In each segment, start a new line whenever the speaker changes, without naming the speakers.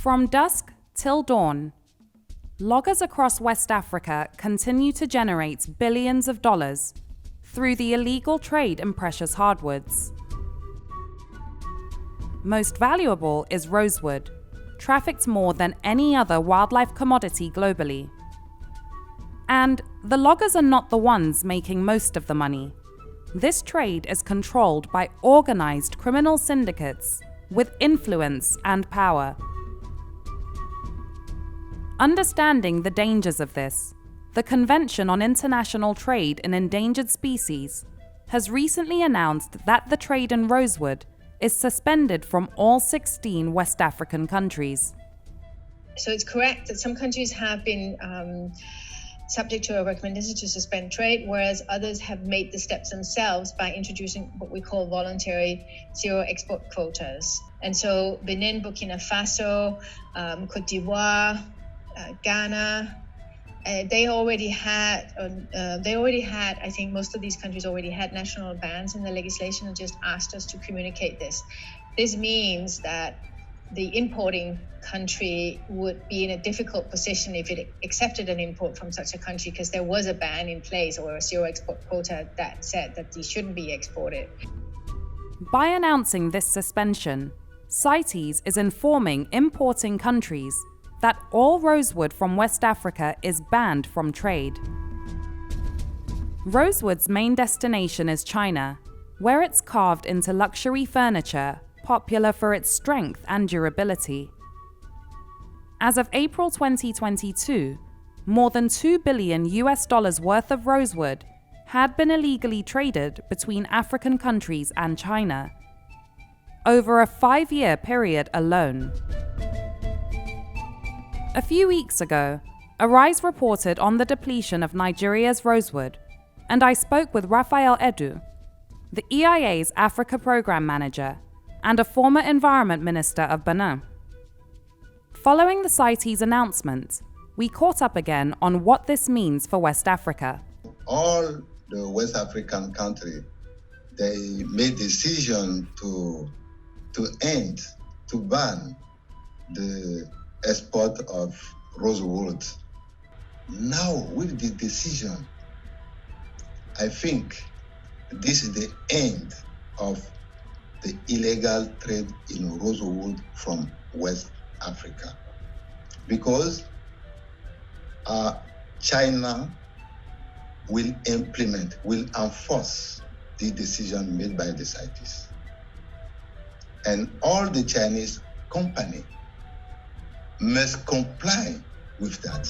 From dusk till dawn, loggers across West Africa continue to generate billions of dollars through the illegal trade in precious hardwoods. Most valuable is rosewood, trafficked more than any other wildlife commodity globally. And the loggers are not the ones making most of the money. This trade is controlled by organized criminal syndicates with influence and power. Understanding the dangers of this, the Convention on International Trade in Endangered Species has recently announced that the trade in rosewood is suspended from all 16 West African countries.
So it's correct that some countries have been subject to a recommendation to suspend trade, whereas others have made the steps themselves by introducing what we call voluntary zero export quotas. And so Benin, Burkina Faso, Cote d'Ivoire, Ghana, they already had, I think most of these countries already had national bans in the legislation and just asked us to communicate this. This means that the importing country would be in a difficult position if it accepted an import from such a country, because there was a ban in place or a zero export quota that said that these shouldn't be exported.
By announcing this suspension, CITES is informing importing countries that all rosewood from West Africa is banned from trade. Rosewood's main destination is China, where it's carved into luxury furniture, popular for its strength and durability. As of April 2022, more than $2 billion worth of rosewood had been illegally traded between African countries and China, over a 5-year period alone. A few weeks ago, Arise reported on the depletion of Nigeria's rosewood, and I spoke with Raphael Edu, the EIA's Africa Program Manager and a former Environment Minister of Benin. Following the CITES announcement, we caught up again on what this means for West Africa.
All the West African countries, they made decision to ban the export of rosewood. Now, with this decision, I think this is the end of the illegal trade in rosewood from West Africa, because China will enforce the decision made by the CITES. And all the Chinese companies must comply with that.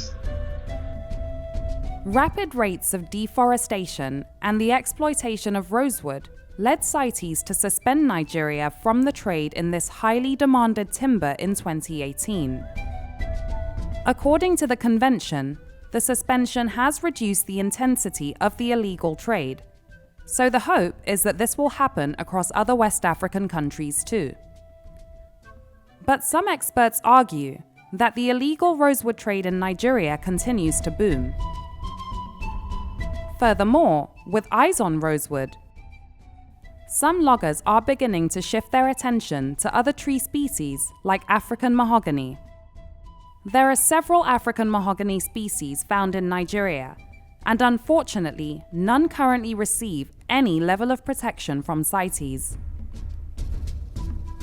Rapid rates of deforestation and the exploitation of rosewood led CITES to suspend Nigeria from the trade in this highly demanded timber in 2018. According to the convention, the suspension has reduced the intensity of the illegal trade, so the hope is that this will happen across other West African countries too. But some experts argue that the illegal rosewood trade in Nigeria continues to boom. Furthermore, with eyes on rosewood, some loggers are beginning to shift their attention to other tree species like African mahogany. There are several African mahogany species found in Nigeria, and unfortunately, none currently receive any level of protection from CITES.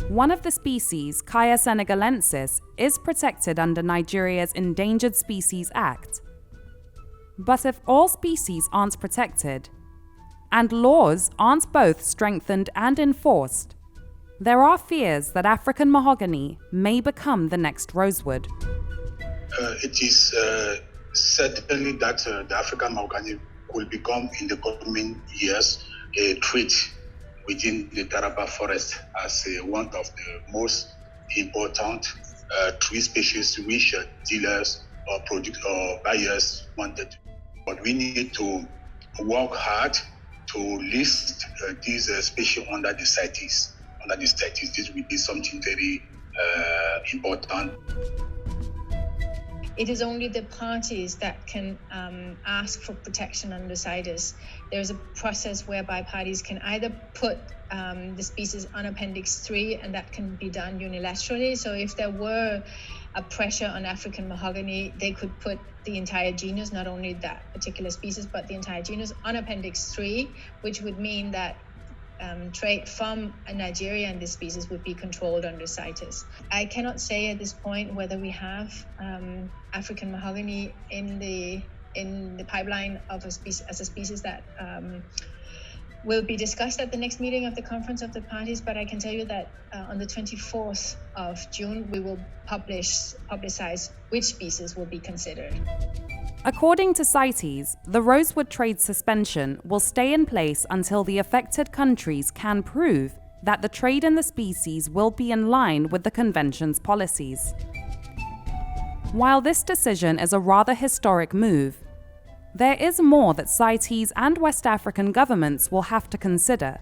One of the species, Kaya senegalensis, is protected under Nigeria's Endangered Species Act. But if all species aren't protected, and laws aren't both strengthened and enforced, there are fears that African mahogany may become the next rosewood.
It is certainly that the African mahogany will become, in the coming years, a threat within the Taraba forest as one of the most important tree species which dealers or buyers wanted. But we need to work hard to list these species under the CITES. Under the CITES, this will be something very important.
it is only the parties that can ask for protection under CITES. There's a process whereby parties can either put the species on Appendix 3, and that can be done unilaterally. So if there were a pressure on African mahogany, they could put the entire genus, not only that particular species, but the entire genus on Appendix 3, which would mean that trade from Nigeria and this species would be controlled under CITES. I cannot say at this point whether we have African mahogany in the pipeline of a species as a species that will be discussed at the next meeting of the Conference of the Parties, but I can tell you that on the 24th of June, we will publicize which species will be considered.
According to CITES, the rosewood trade suspension will stay in place until the affected countries can prove that the trade in the species will be in line with the Convention's policies. While this decision is a rather historic move, there is more that CITES and West African governments will have to consider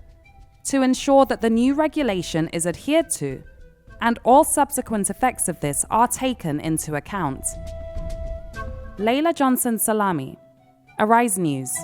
to ensure that the new regulation is adhered to and all subsequent effects of this are taken into account. Layla Johnson Salami, Arise News.